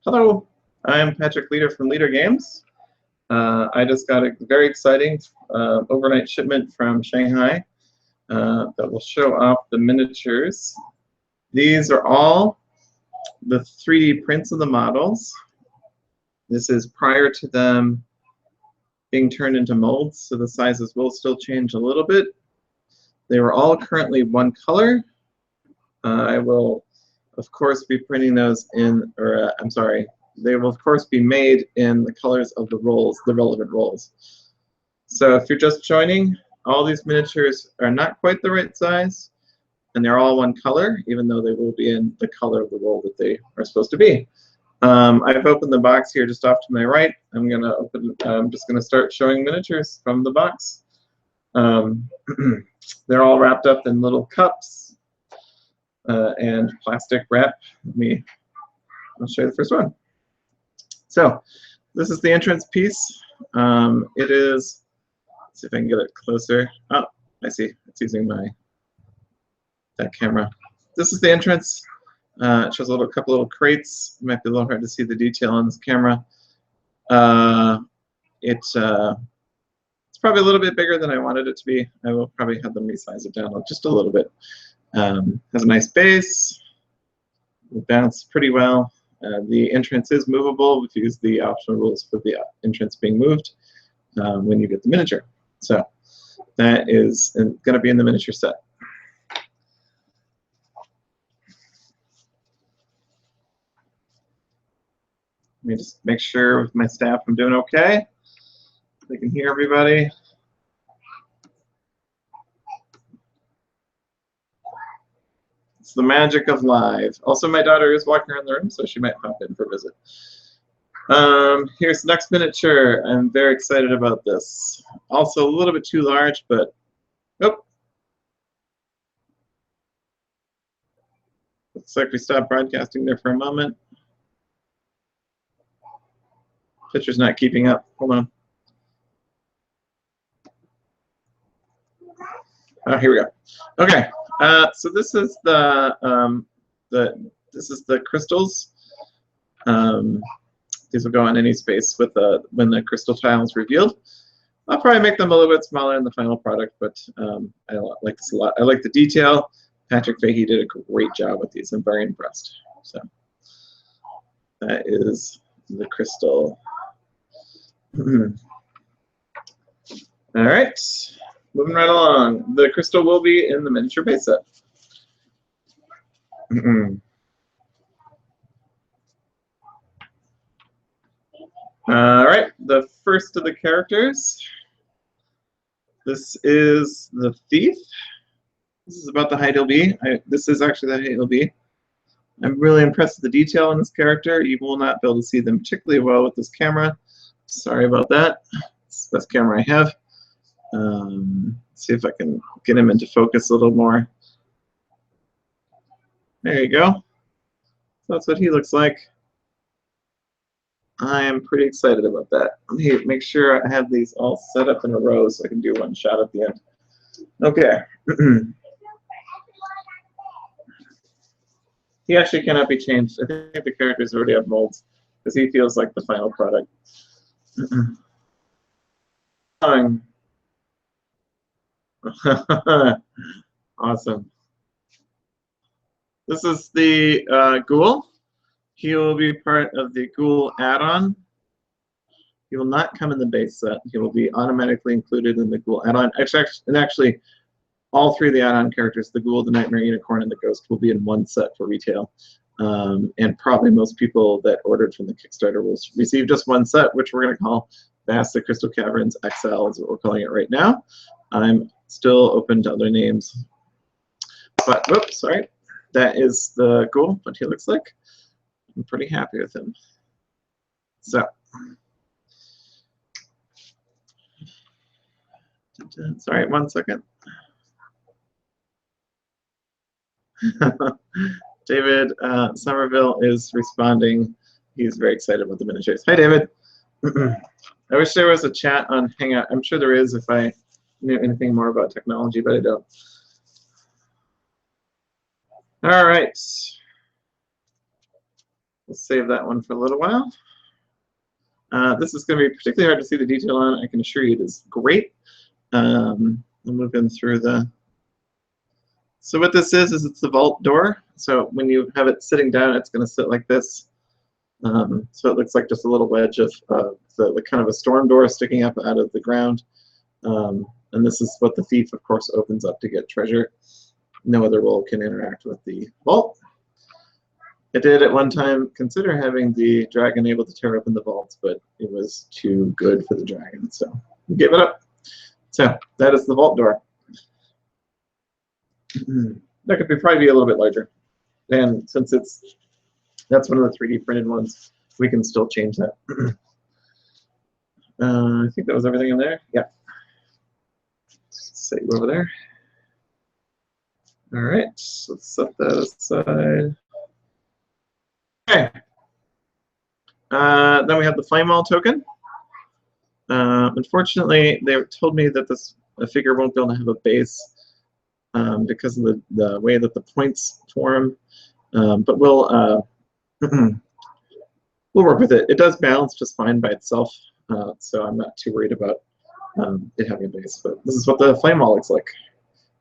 Hello, I'm Patrick Leader from Leader Games. I just got a very exciting overnight shipment from Shanghai that will show off the miniatures. These are all the 3D prints of the models. This is prior to them being turned into molds, so the sizes will still change a little bit. They were all currently one color. I will, of course, be printing those in, or I'm sorry, they will, of course, be made in the colors of the roles, the relevant roles. So if you're just joining, all these miniatures are not quite the right size, and they're all one color, even though they will be in the color of the role that they are supposed to be. I've opened the box here just off to my right. I'm just gonna start showing miniatures from the box. They're all wrapped up in little cups and plastic wrap. I'll show you the first one. So this is the entrance piece. It is, let's see if I can get it closer. Oh, I see, it's using that camera. This is the entrance. It shows a couple little crates. It might be a little hard to see the detail on this camera. It's probably a little bit bigger than I wanted it to be. I will probably have them resize it down just a little bit. Has a nice base. It balanced pretty well. The entrance is movable. We've used the optional rules for the entrance being moved when you get the miniature. So that is going to be in the miniature set. Let me just make sure with my staff I'm doing okay. They can hear everybody. It's the magic of live. Also, my daughter is walking around the room, so she might pop in for a visit. Here's the next miniature. I'm very excited about this. Also a little bit too large, but oh. Looks like we stopped broadcasting there for a moment. Picture's not keeping up. Hold on. Oh, here we go. Okay, so this is the crystals. These will go on any space with when the crystal tile is revealed. I'll probably make them a little bit smaller in the final product, but I like this a lot. I like the detail. Patrick Fahey did a great job with these. I'm very impressed. So that is the crystal. All right, moving right along. The crystal will be in the miniature base set. All right, the first of the characters. This is the thief. This is about the height he'll be. This is actually the height he'll be. I'm really impressed with the detail on this character. You will not be able to see them particularly well with this camera. Sorry about that. It's the best camera I have. See if I can get him into focus a little more. There you go. That's what he looks like. I am pretty excited about that. Let me make sure I have these all set up in a row so I can do one shot at the end. Okay. He actually cannot be changed. I think the characters already have molds because he feels like the final product. Awesome. This is the ghoul. He will be part of the ghoul add-on. He will not come in the base set. He will be automatically included in the ghoul add-on. Actually, all three of the add-on characters, the ghoul, the nightmare unicorn, and the ghost, will be in one set for retail. And probably most people that ordered from the Kickstarter will receive just one set, which we're going to call Vast the Crystal Caverns XL is what we're calling it right now. I'm still open to other names. But, whoops, sorry. That is the ghoul, what he looks like. I'm pretty happy with him. So, sorry, 1 second. David Somerville is responding. He's very excited about the miniatures. Hi, David. I wish there was a chat on Hangout. I'm sure there is if I knew anything more about technology, but I don't. All right. We'll save that one for a little while. This is going to be particularly hard to see the detail on. I can assure you it is great. I'll move in through the... So what this is it's the vault door. So when you have it sitting down, it's going to sit like this. So it looks like just a little wedge of the kind of a storm door sticking up out of the ground. And this is what the thief, of course, opens up to get treasure. No other role can interact with the vault. It did at one time consider having the dragon able to tear open the vaults, but it was too good for the dragon, so we gave it up. So that is the vault door. That could probably be a little bit larger. And since that's one of the 3D printed ones, we can still change that. I think that was everything in there. Yeah. Save over there. All right, let's set that aside. Okay. Then we have the flame wall token. Unfortunately, they told me that this figure won't be able to have a base because of the way that the points form. But we'll work with it. It does balance just fine by itself, so I'm not too worried about it having a base. But this is what the flame wall looks like.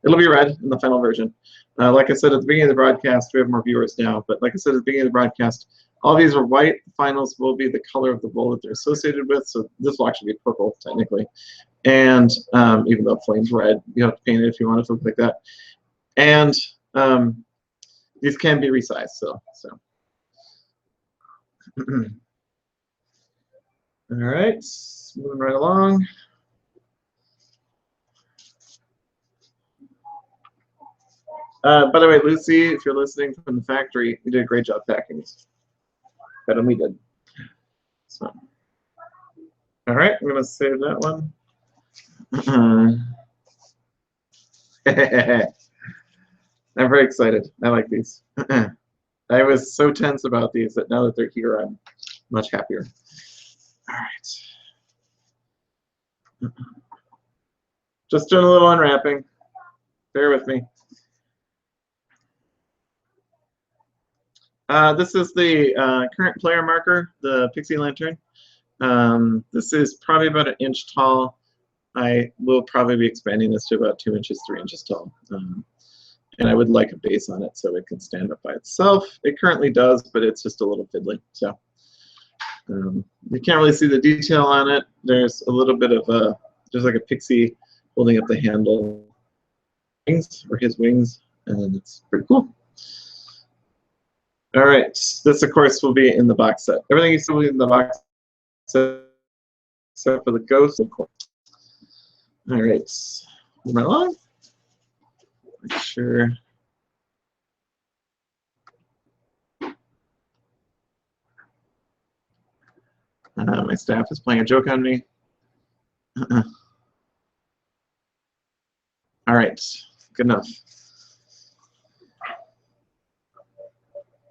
It'll be red in the final version. Like I said at the beginning of the broadcast, we have more viewers now, but like I said at the beginning of the broadcast, all these are white. The finals will be the color of the bowl that they're associated with, so this will actually be purple, technically. And even though flame's red, you have to paint it if you want it to look like that. And these can be resized, so. All right, moving right along. By the way, Lucy, if you're listening from the factory, you did a great job packing these. Better than we did. So, all right, I'm going to save that one. I'm very excited. I like these. I was so tense about these that now that they're here, I'm much happier. All right. Just doing a little unwrapping. Bear with me. This is the current player marker, the Pixie Lantern. This is probably about 1 inch tall. I will probably be expanding this to about 2 inches, 3 inches tall. And I would like a base on it so it can stand up by itself. It currently does, but it's just a little fiddly. So you can't really see the detail on it. There's a little bit of there's like a pixie holding up the handle, wings, or his wings, and it's pretty cool. All right, this of course will be in the box set. Everything is still in the box set except for the ghost, of course. All right, moving along. Make sure. My staff is playing a joke on me. All right, good enough.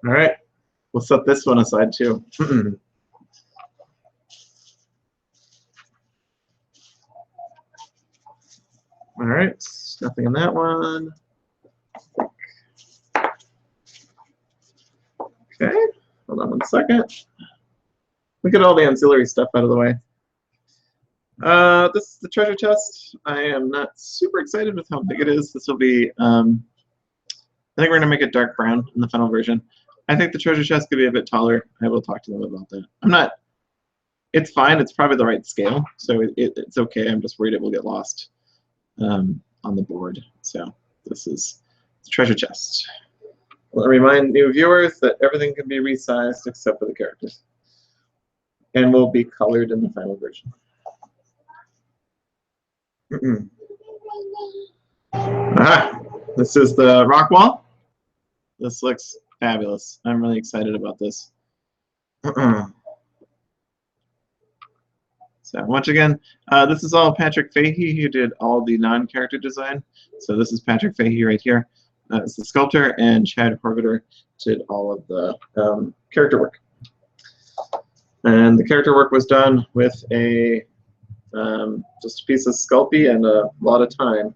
All right, we'll set this one aside too. All right, nothing in that one. Okay, hold on 1 second. Look at all the ancillary stuff out of the way. This is the treasure chest. I am not super excited with how big it is. This will be, I think we're gonna make it dark brown in the final version. I think the treasure chest could be a bit taller. I will talk to them about that. I'm not, it's fine. It's probably the right scale, so it's okay. I'm just worried it will get lost on the board. So this is the treasure chest. I'll remind new viewers that everything can be resized except for the characters, and will be colored in the final version. This is the rock wall. This looks fabulous. I'm really excited about this. So once again, this is all Patrick Fahey who did all the non-character design. So this is Patrick Fahey right here. It's the sculptor, and Chad Horvater did all of the character work. And the character work was done with a just a piece of Sculpey and a lot of time.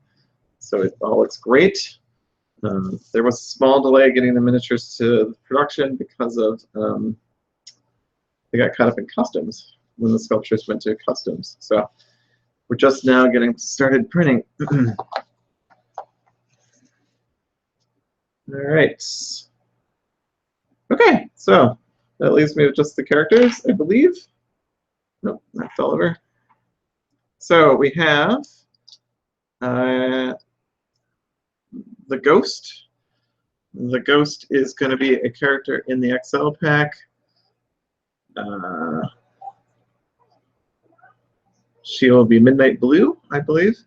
So it all looks great. There was a small delay getting the miniatures to production because of they got caught up in customs when the sculptures went to customs. So we're just now getting started printing. All right. Okay, so that leaves me with just the characters, I believe. Nope, that fell over. So we have the Ghost. The Ghost is going to be a character in the XL pack. She will be Midnight Blue, I believe,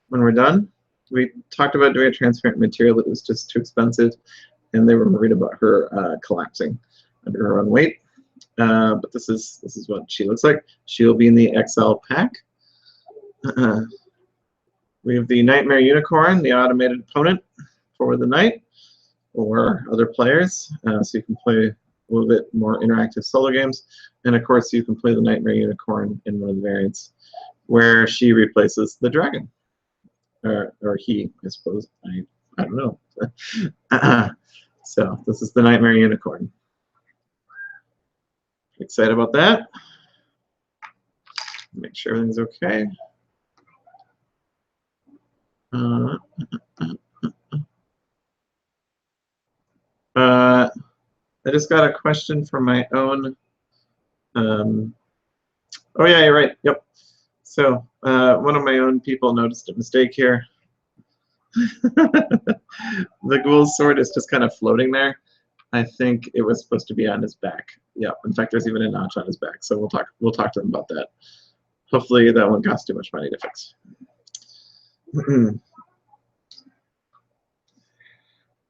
when we're done. We talked about doing a transparent material that was just too expensive, and they were worried about her collapsing under her own weight. But this is what she looks like. She'll be in the XL pack. We have the Nightmare Unicorn, the automated opponent for the night, or other players, so you can play a little bit more interactive solo games. And of course, you can play the Nightmare Unicorn in one of the variants, where she replaces the dragon, or he, I suppose. I don't know. So this is the Nightmare Unicorn. Excited about that. Make sure everything's okay. I just got a question from my own. Oh yeah, you're right. Yep. So one of my own people noticed a mistake here. The ghoul's sword is just kind of floating there. I think it was supposed to be on his back. Yeah. In fact, there's even a notch on his back. So we'll talk to him about that. Hopefully that won't cost too much money to fix.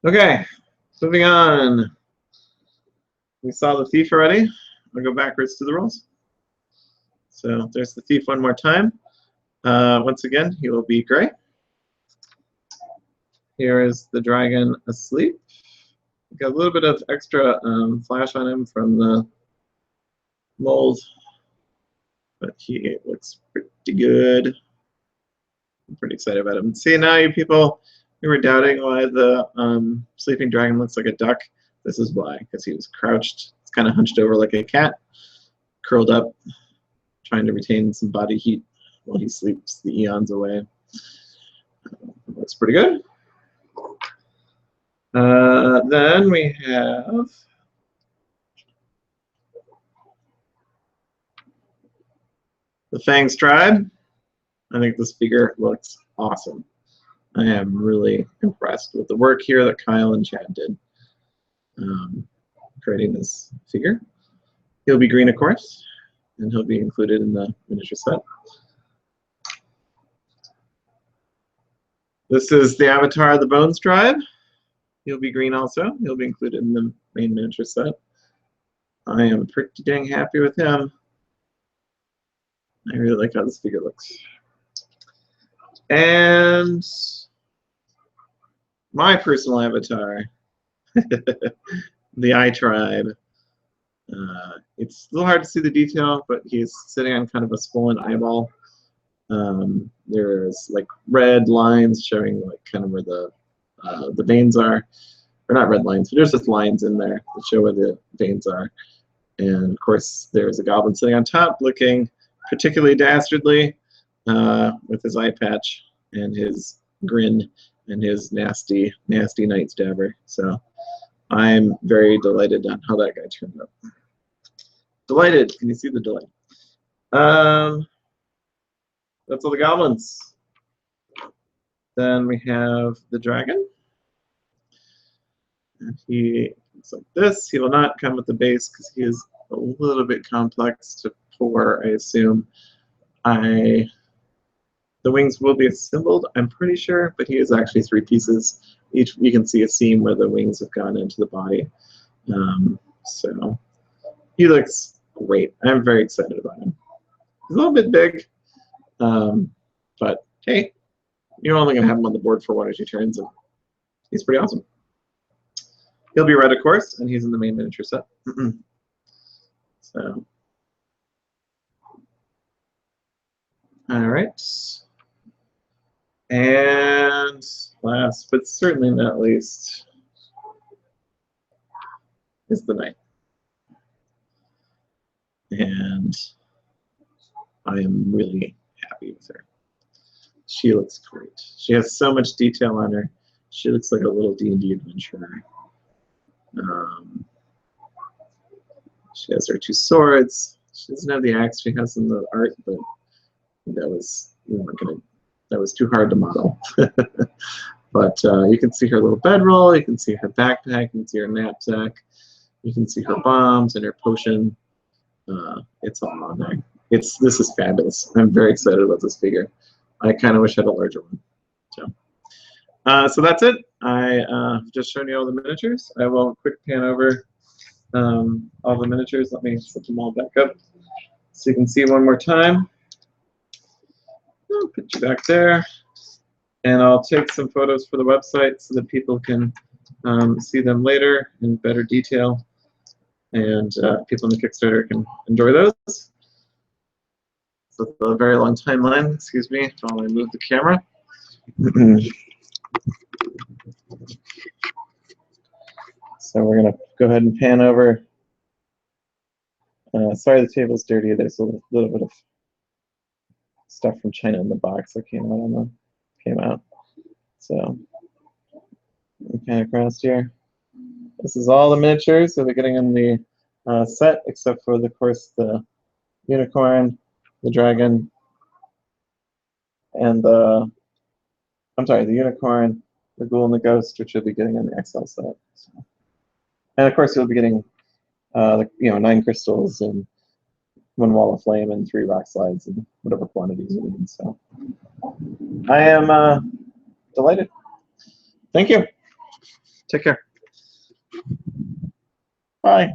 Okay, moving on. We saw the thief already. I'll go backwards to the rolls. So there's the thief one more time. Once again, he will be gray. Here is the dragon asleep. Got a little bit of extra flash on him from the mold, but he looks pretty good. I'm pretty excited about him. See, now you people who were doubting why the sleeping dragon looks like a duck, this is why, because he was crouched. It's kind of hunched over like a cat, curled up, trying to retain some body heat while he sleeps the eons away. That's pretty good. Then we have the Fangs Tribe. I think this figure looks awesome. I am really impressed with the work here that Kyle and Chad did creating this figure. He'll be green, of course, and he'll be included in the miniature set. This is the Avatar of the Bones Tribe. He'll be green also. He'll be included in the main miniature set. I am pretty dang happy with him. I really like how this figure looks. And my personal avatar, the Eye Tribe. It's a little hard to see the detail, but he's sitting on kind of a swollen eyeball. There's like red lines showing like kind of where the veins are, or not red lines, but there's just lines in there that show where the veins are. And of course, there's a goblin sitting on top, looking particularly dastardly, with his eye patch and his grin and his nasty, nasty night stabber. So I'm very delighted on how that guy turned out. Delighted. Can you see the delight? That's all the goblins. Then we have the dragon. And he looks like this. He will not come with the base because he is a little bit complex to pour, I assume. The wings will be assembled, I'm pretty sure, but he is actually 3 pieces. Each, you can see a seam where the wings have gone into the body. So he looks great. I'm very excited about him. He's a little bit big, but hey, you're only going to have him on the board for 1 or 2 turns, and he's pretty awesome. He'll be red, of course, and he's in the main miniature set. So, all right. And last, but certainly not least, is the knight. and I am really happy with her. She looks great. She has so much detail on her. She looks like a little D&D adventurer. She has her 2 swords. She doesn't have the axe she has in the art, but that was that was too hard to model. But you can see her little bedroll. You can see her backpack. You can see her knapsack. You can see her bombs and her potion. It's all on there. This is fabulous. I'm very excited about this figure. I kind of wish I had a larger one. So that's it. I've just shown you all the miniatures. I will quick pan over all the miniatures. Let me set them all back up so you can see one more time. I'll put you back there. And I'll take some photos for the website so that people can see them later in better detail. And people in the Kickstarter can enjoy those. So it's a very long timeline, excuse me, while I move the camera. So we're going to go ahead and pan over. Sorry the table's dirty. There's a little bit of stuff from China in the box that came out. So we pan across here. This is all the miniatures that we're getting in the set, except for, of course, the unicorn, the dragon, and the unicorn, the ghoul, and the ghost, which you'll be getting in the XL set. So. And of course, you'll be getting 9 crystals and 1 wall of flame and 3 rock slides and whatever quantities you need. So I am delighted. Thank you. Take care. Bye.